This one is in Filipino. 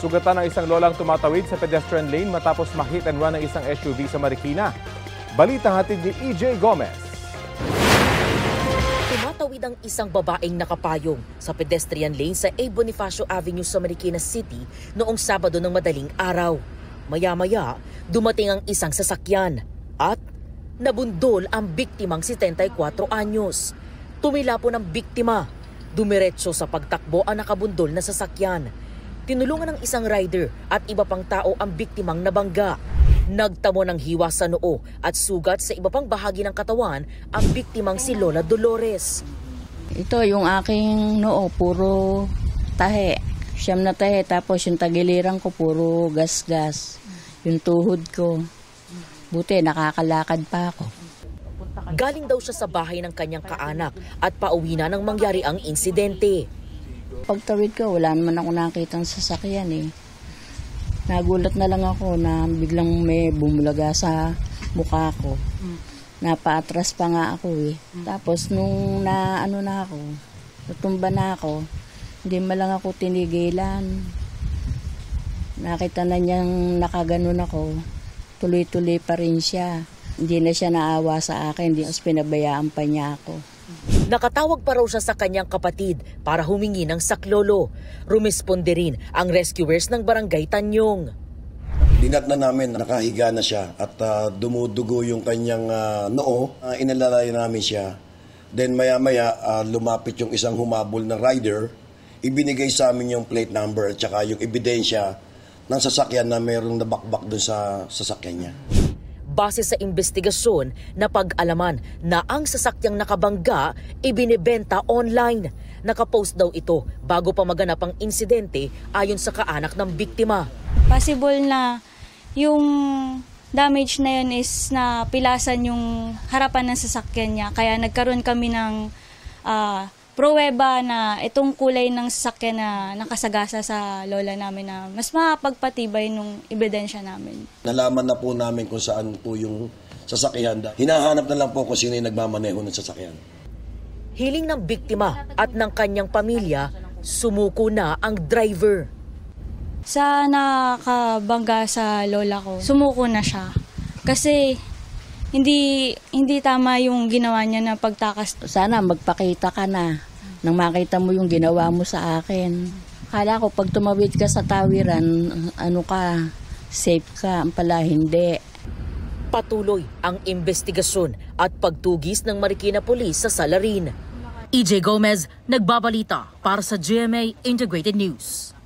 Sugatan ng isang lolang tumatawid sa pedestrian lane matapos ma-hit and run ng isang SUV sa Marikina. Balita hatid ni EJ Gomez. Tumatawid ang isang babaeng nakapayong sa pedestrian lane sa A. Bonifacio Avenue sa Marikina City noong Sabado ng madaling araw. Maya-maya, dumating ang isang sasakyan at nabundol ang biktimang 74 anyos. Tumila po ng biktima. Dumiretso sa pagtakbo ang nakabundol na sasakyan. Tinulungan ng isang rider at iba pang tao ang biktimang nabangga. Nagtamo ng hiwa sa noo at sugat sa iba pang bahagi ng katawan ang biktimang si Lola Dolores. Ito yung aking noo, puro tahe. Siyam na tahe, tapos yung tagiliran ko puro gas-gas. Yung tuhod ko, buti nakakalakad pa ako. Galing daw siya sa bahay ng kanyang kaanak at pauwi na nang mangyari ang insidente. Pagtawid ko, wala naman ako nakitang sasakyan eh. Nagulat na lang ako na biglang may bumulaga sa mukha ko. Napaatras pa nga ako eh. Tapos nung natumba na ako, hindi man lang ako tinigilan. Nakita na niyang nakaganon ako, tuloy-tuloy pa rin siya. Hindi na siya naawa sa akin, hindi pinabayaan pa niya ako. Nakatawag pa raw siya sa kanyang kapatid para humingi ng saklolo. Rumisponde rin ang rescuers ng Barangay Tanyong. Dinat na namin, nakahiga na siya at dumudugo yung kanyang noo. Inalalay namin siya. Then maya-maya lumapit yung isang humabol na rider. Ibinigay sa amin yung plate number at saka yung ebidensya ng sasakyan na mayroong nabakbak doon sa sasakyan niya. Base sa investigasyon, napag-alaman na ang sasakyang nakabangga ibinebenta online. Nakapost daw ito bago pa maganap ang insidente ayon sa kaanak ng biktima. Possible na yung damage na yun is na pilasan yung harapan ng sasakyan niya. Kaya nagkaroon kami ng pruweba na itong kulay ng sasakyan na nakasagasa sa lola namin na mas mapagpatibay nung ebidensya namin. Nalaman na po namin kung saan po yung sasakyan. Hinahanap na lang po kung sino yung nagmamaneho ng sasakyan. Hiling ng biktima at ng kanyang pamilya, sumuko na ang driver. Sa nakabangga sa lola ko, sumuko na siya. Kasi hindi tama yung ginawa niya na pagtakas. Sana magpakita ka na nang makita mo yung ginawa mo sa akin. Akala ko pag tumawid ka sa tawiran, safe ka. Ang pala hindi. Patuloy ang investigasyon at pagtugis ng Marikina Police sa salarin. EJ Gomez, nagbabalita para sa GMA Integrated News.